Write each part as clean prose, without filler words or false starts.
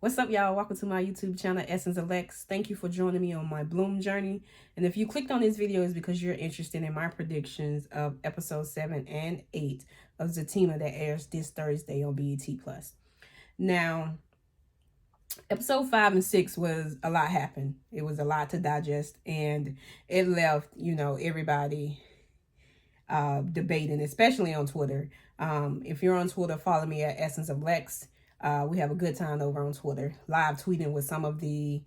What's up, y'all? Welcome to my YouTube channel, Essence of Lex. Thank you for joining me on my Bloom journey. And if you clicked on this video, it's because you're interested in my predictions of episode 7 and 8 of Zatima that airs this Thursday on BET+. Now, episode 5 and 6 was a lot happened. It was a lot to digest, and it left, everybody debating, especially on Twitter. If you're on Twitter, follow me at Essence of Lex. We have a good time over on Twitter, live tweeting with some of the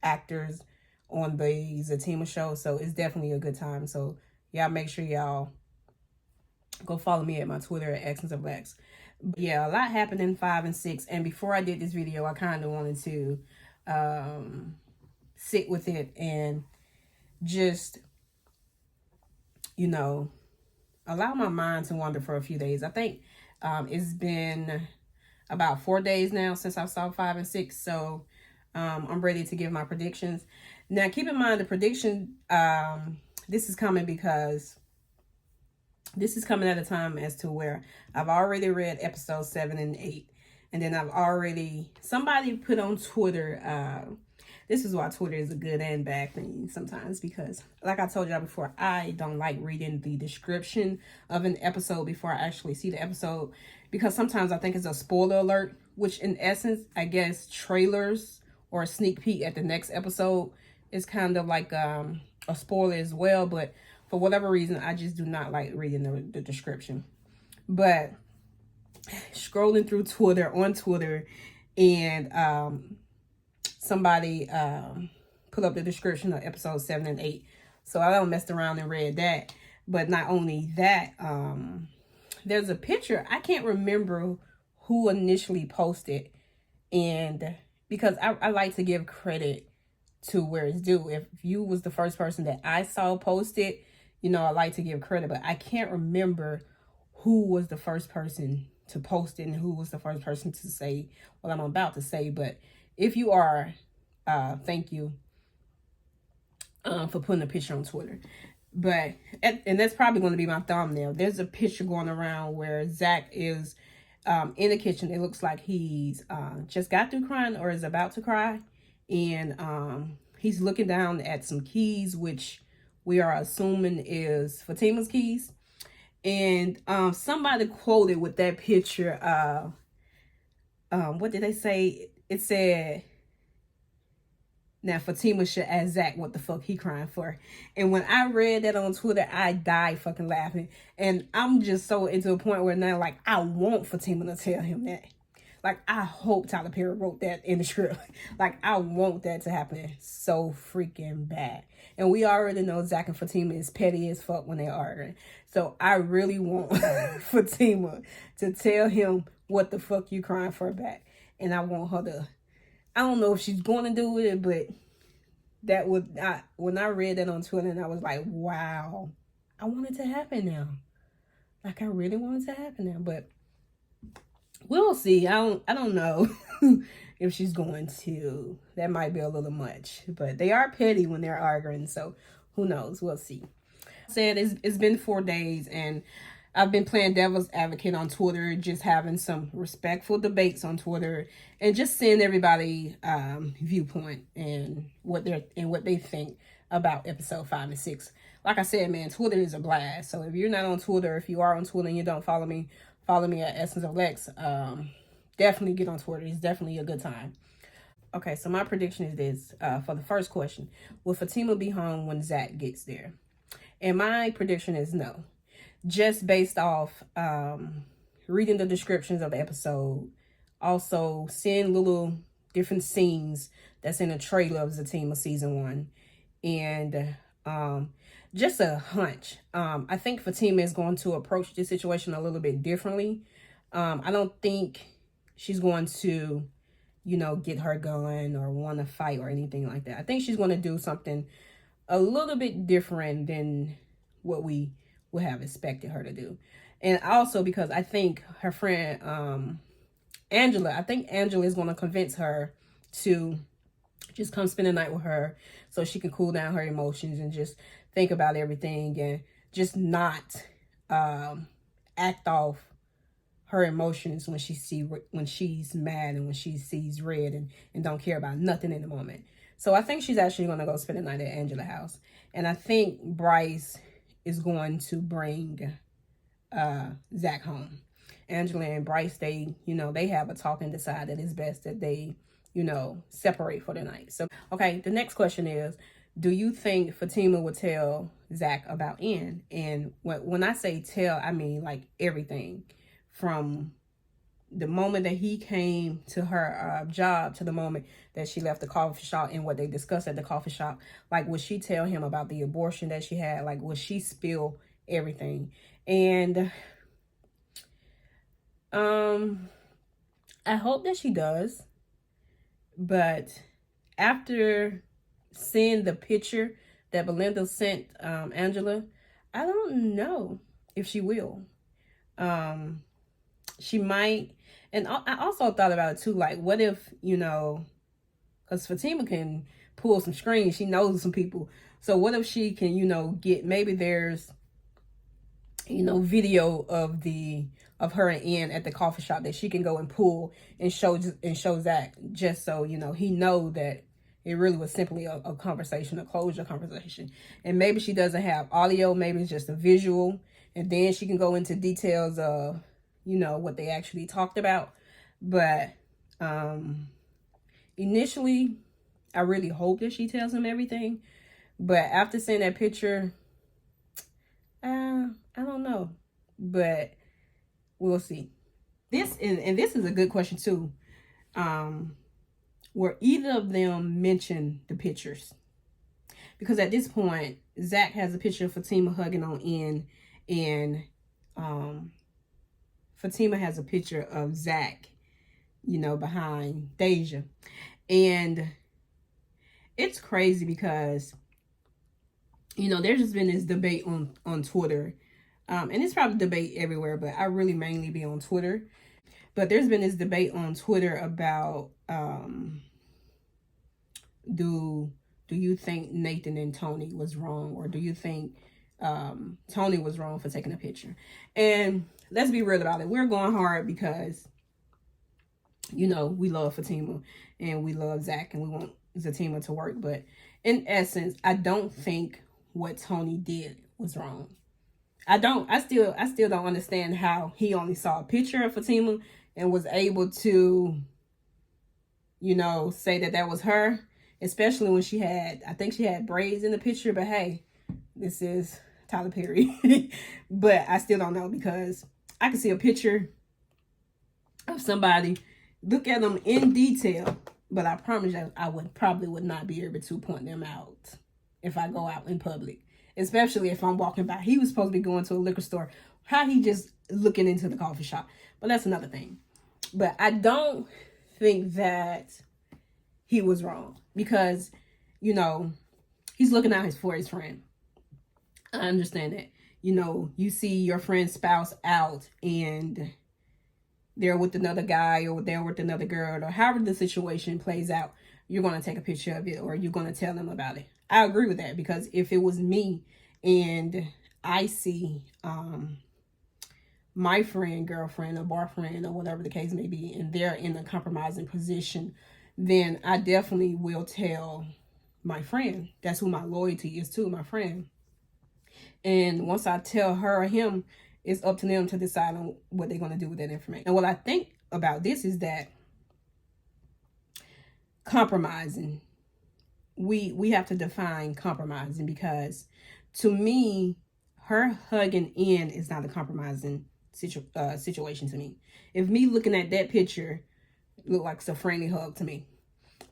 actors on the Zatima show. So it's definitely a good time. So y'all make sure y'all go follow me at my Twitter at Essence of Lex. But yeah, a lot happened in 5 and 6. And before I did this video, I kind of wanted to sit with it and just, allow my mind to wander for a few days. I think it's been about 4 days now since I saw 5 and 6. So I'm ready to give my predictions. Now, keep in mind the prediction, this is coming because this is coming at a time as to where I've already read episode 7 and 8. And then somebody put on Twitter, this is why Twitter is a good and bad thing sometimes, because like I told y'all before, I don't like reading the description of an episode before I actually see the episode, because sometimes I think it's a spoiler alert, which in essence, I guess trailers or a sneak peek at the next episode is kind of like a spoiler as well. But for whatever reason, I just do not like reading the description. But scrolling through Twitter, and somebody put up the description of episode 7 and 8. So I don't messed around and read that. But not only that, there's a picture. I can't remember who initially posted. And because I like to give credit to where it's due. If you was the first person that I saw posted, I like to give credit. But I can't remember who was the first person to post it and who was the first person to say what I'm about to say. But if you are, thank you for putting a picture on Twitter. But, and that's probably going to be my thumbnail. There's a picture going around where Zach is in the kitchen. It looks like he's just got through crying or is about to cry. And he's looking down at some keys, which we are assuming is Fatima's keys. And somebody quoted with that picture, what did they say? It said, now Fatima should ask Zach what the fuck he crying for. And when I read that on Twitter, I died fucking laughing. And I'm just so into a point where now, like, I want Fatima to tell him that. Like, I hope Tyler Perry wrote that in the script. Like, I want that to happen so freaking bad. And we already know Zach and Fatima is petty as fuck when they're arguing. So I really want Fatima to tell him what the fuck you crying for back. And I want her to, I don't know if she's going to do it, but that would, when I read that on Twitter, and I was like, wow, I want it to happen now. Like, I really want it to happen now. But we'll see. I don't know if she's going to. That might be a little much. But they are petty when they're arguing, so who knows? We'll see. Said it's been 4 days, and I've been playing devil's advocate on Twitter, just having some respectful debates on Twitter, and just seeing everybody's viewpoint and what they think about episode 5 and 6. Like I said, man, Twitter is a blast. So if you're not on Twitter, if you are on Twitter and you don't follow me at Essence of Lex. Definitely get on Twitter. It's definitely a good time. Okay, so my prediction is this. For the first question, will Fatima be home when Zach gets there? And my prediction is no. Just based off reading the descriptions of the episode, also seeing little different scenes that's in the trailer of Zatima season 1, and just a hunch. I think Fatima is going to approach this situation a little bit differently. I don't think she's going to, get her gun or want to fight or anything like that. I think she's going to do something a little bit different than what we would have expected her to do. And also because I think her friend, Angela, is going to convince her to just come spend the night with her so she can cool down her emotions and just think about everything and just not act off her emotions when when she's mad and when she sees red and don't care about nothing in the moment. So I think she's actually going to go spend the night at Angela's house. And I think Bryce is going to bring Zach home. Angela and Bryce, they, they have a talk and decide that it's best that they, separate for the night. So, okay, the next question is, do you think Fatima would tell Zach about N? And when I say tell, I mean like everything from the moment that he came to her job to the moment that she left the coffee shop and what they discussed at the coffee shop. Like, would she tell him about the abortion that she had? Like, would she spill everything? And I hope that she does. But after seeing the picture that Belinda sent Angela, I don't know if she will. She might. And I also thought about it too, like, what if, because Fatima can pull some strings. She knows some people. So what if she can, get, maybe there's, video of her and Ian at the coffee shop that she can go and pull and show Zach, just so, he know that it really was simply a conversation, a closure conversation. And maybe she doesn't have audio, maybe it's just a visual. And then she can go into details of, what they actually talked about. But initially, I really hope that she tells him everything. But after seeing that picture, I don't know. But we'll see. This is a good question too. Were either of them mention the pictures? Because at this point, Zach has a picture of Fatima hugging on N, and Fatima has a picture of Zach, behind Deja. And it's crazy because, there's just been this debate on Twitter. And it's probably debate everywhere, but I really mainly be on Twitter. But there's been this debate on Twitter about, do you think Nathan and Tony was wrong? Or do you think Tony was wrong for taking a picture? And let's be real about it. We're going hard because, we love Fatima and we love Zach and we want Zatima to work. But in essence, I don't think what Tony did was wrong. I still don't understand how he only saw a picture of Fatima and was able to, say that was her, especially when I think she had braids in the picture. But hey, this is Tyler Perry. But I still don't know, because I can see a picture of somebody, look at them in detail, but I promise you I would not be able to point them out if I go out in public. Especially if I'm walking by. He was supposed to be going to a liquor store. How he just looking into the coffee shop? But that's another thing. But I don't think that he was wrong. Because, he's looking out for his friend. I understand that. You see your friend's spouse out and they're with another guy or they're with another girl, or however the situation plays out, you're going to take a picture of it or you're going to tell them about it. I agree with that, because if it was me and I see my friend, girlfriend, or boyfriend, or whatever the case may be, and they're in a compromising position, then I definitely will tell my friend. That's who my loyalty is to, my friend. And once I tell her or him, it's up to them to decide on what they're going to do with that information. And what I think about this is that compromising, we have to define compromising, because to me, her hugging in is not a compromising situation to me. If me looking at that picture, it looked like it's a friendly hug to me.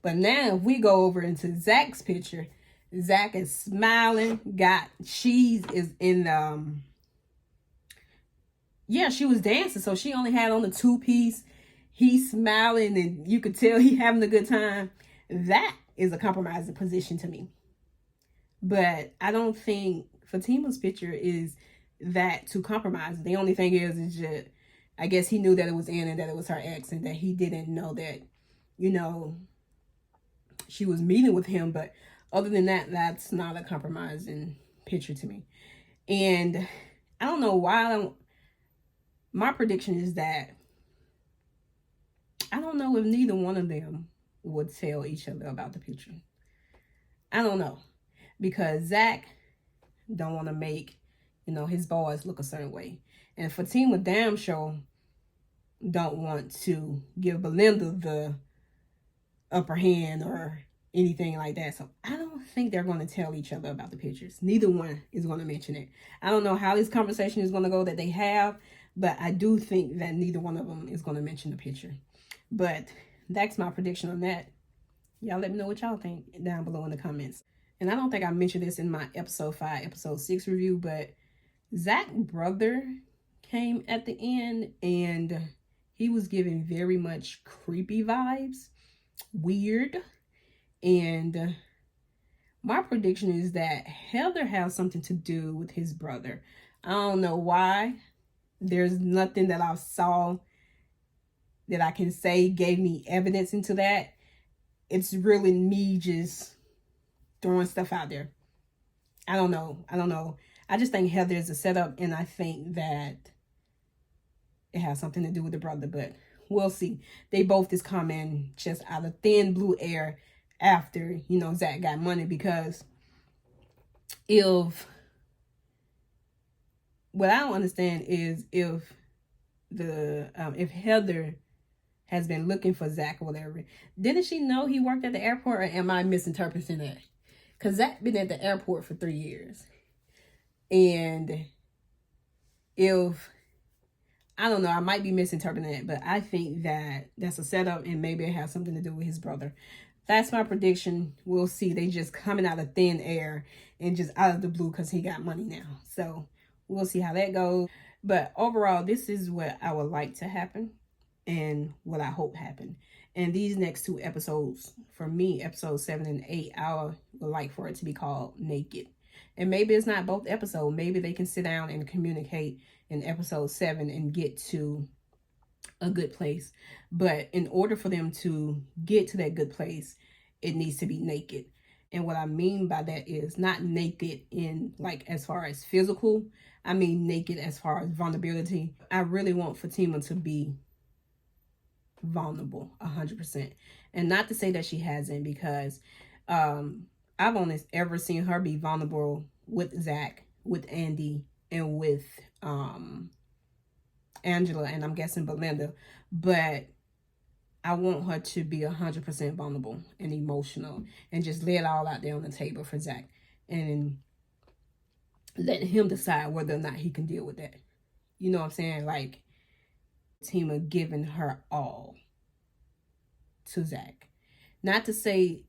But now if we go over into Zach's picture, Zach is smiling, she is in she was dancing, so she only had on the 2-piece. He's smiling and you could tell he having a good time. That is a compromising position to me. But I don't think Fatima's picture is that to compromise. The only thing is just, I guess he knew that it was Anna and that it was her ex, and that he didn't know that, she was meeting with him. But other than that, that's not a compromising picture to me. And I don't know why My prediction is that I don't know if neither one of them would tell each other about the picture. I don't know, because Zach don't want to make, his boys look a certain way, and Fatima damn sure don't want to give Belinda the upper hand or anything like that. So I don't think they're going to tell each other about the pictures. Neither one is going to mention it. I don't know how this conversation is going to go that they have, but I do think that neither one of them is going to mention the picture. But that's my prediction on that. Y'all let me know what y'all think down below in the comments. And I don't think I mentioned this in my episode 5, episode 6 review, but Zach's brother came at the end and he was giving very much creepy vibes, weird. And my prediction is that Heather has something to do with his brother. I don't know why. There's nothing that I saw that I can say gave me evidence into that. It's really me just throwing stuff out there. I don't know. I just think Heather is a setup, and I think that it has something to do with the brother, but we'll see. They both just come in just out of thin blue air after, Zach got money, because what I don't understand is if Heather has been looking for Zach or whatever, didn't she know he worked at the airport, or am I misinterpreting that? Because Zach been at the airport for 3 years. And I don't know, I might be misinterpreting it, but I think that that's a setup, and maybe it has something to do with his brother. That's my prediction. We'll see. They just coming out of thin air and just out of the blue because he got money now. So we'll see how that goes. But overall, this is what I would like to happen and what I hope happen. And these next 2 episodes, for me, episode 7 and 8, I would like for it to be called Naked. And maybe it's not both episodes. Maybe they can sit down and communicate in episode 7 and get to a good place. But in order for them to get to that good place, it needs to be naked. And what I mean by that is not naked in as far as physical. I mean naked as far as vulnerability. I really want Fatima to be vulnerable 100%. And not to say that she hasn't, because I've only ever seen her be vulnerable with Zach, with Andy, and with Angela, and I'm guessing Belinda. But I want her to be 100% vulnerable and emotional and just lay it all out there on the table for Zach, and let him decide whether or not he can deal with that. You know what I'm saying? Fatima giving her all to Zach. Not to say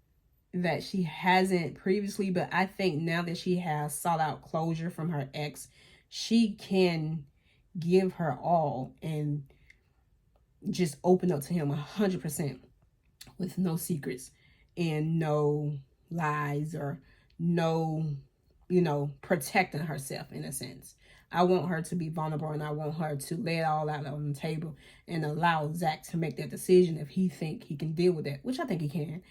that she hasn't previously, but I think now that she has sought out closure from her ex, she can give her all and just open up to him 100% with no secrets and no lies or no, protecting herself in a sense. I want her to be vulnerable, and I want her to lay it all out on the table and allow Zach to make that decision if he think he can deal with that, which I think he can,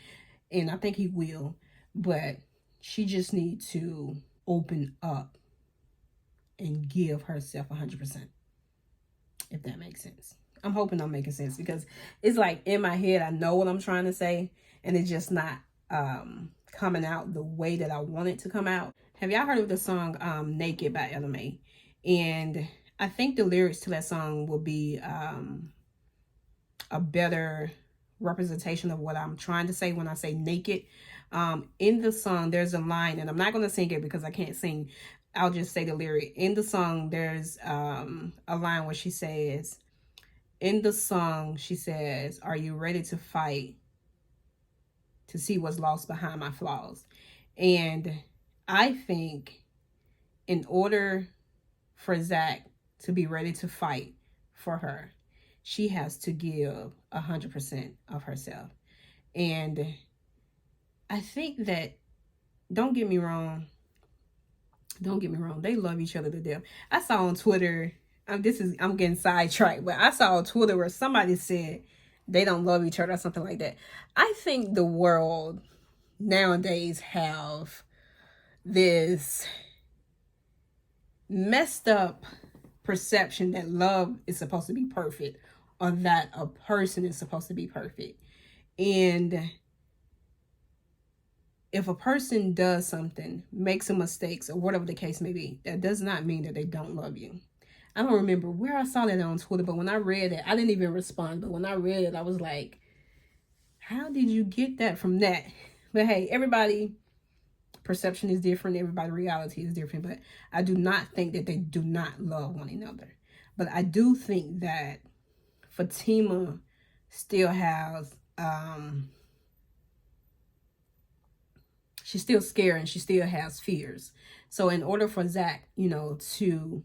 and I think he will. But she just needs to open up and give herself 100%, if that makes sense. I'm hoping I'm making sense, because it's in my head, I know what I'm trying to say, and it's just not coming out the way that I want it to come out. Have y'all heard of the song Naked by LMA? And I think the lyrics to that song will be a better representation of what I'm trying to say when I say naked. In the song, there's a line, and I'm not going to sing it because I can't sing. I'll just say the lyric. In the song, there's a line where she says, "Are you ready to fight to see what's lost behind my flaws?" And I think in order for Zach to be ready to fight for her, she has to give 100% of herself. And I think that, don't get me wrong, they love each other to death. I saw on Twitter, I'm getting sidetracked, but I saw on Twitter where somebody said they don't love each other or something like that. I think the world nowadays have this messed up perception that love is supposed to be perfect, or that a person is supposed to be perfect. And if a person does something, makes some mistakes, or whatever the case may be, that does not mean that they don't love you. I don't remember where I saw that on Twitter, but when I read it, I didn't even respond. But when I read it, I was like, how did you get that from that? But hey, everybody perception is different. Everybody reality is different. But I do not think that they do not love one another. But I do think that Fatima still has she's still scared and she still has fears. So in order for Zach, to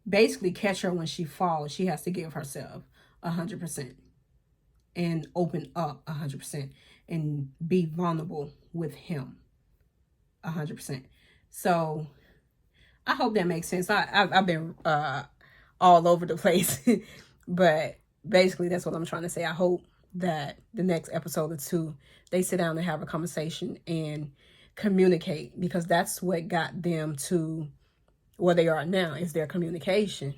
basically catch her when she falls, she has to give herself 100% and open up 100% and be vulnerable with him 100%. So I hope that makes sense. I've been all over the place, but basically that's what I'm trying to say. I hope that the next episode or two, they sit down and have a conversation and communicate, because that's what got them to where they are now, is their communication.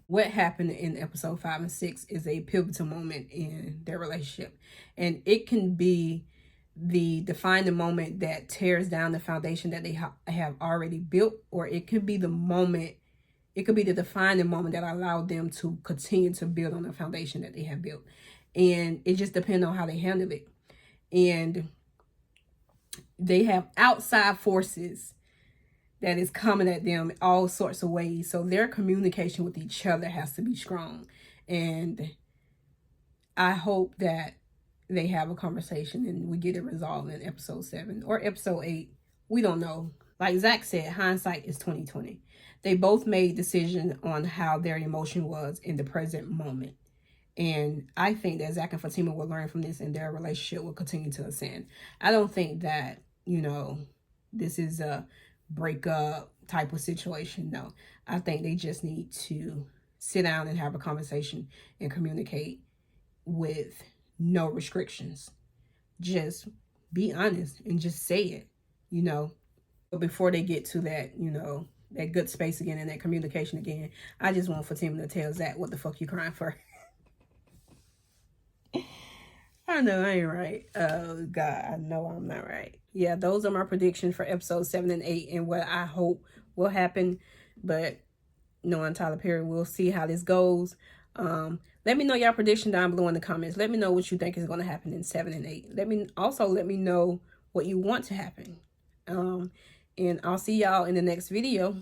What happened in episode 5 and 6 is a pivotal moment in their relationship, and it can be the defining moment that tears down the foundation that they have already built, or it could be the moment, it could be the defining moment that allowed them to continue to build on the foundation that they have built. And it just depends on how they handle it. And they have outside forces that is coming at them all sorts of ways. So their communication with each other has to be strong. And I hope that they have a conversation and we get it resolved in episode 7 or episode 8. We don't know. Like Zach said, hindsight is 2020. They both made decisions on how their emotion was in the present moment. And I think that Zach and Fatima will learn from this, and their relationship will continue to ascend. I don't think that, this is a breakup type of situation. No, I think they just need to sit down and have a conversation and communicate with no restrictions. Just be honest and just say it, But before they get to that, that good space again and that communication again, I just want Fatima to tell Zach, what the fuck you crying for? I know I ain't right. Oh, God, I know I'm not right. Yeah, those are my predictions for episodes 7 and 8 and what I hope will happen. But knowing Tyler Perry, we'll see how this goes. Let me know your prediction down below in the comments. Let me know what you think is going to happen in 7 and 8. Let me know what you want to happen. And I'll see y'all in the next video.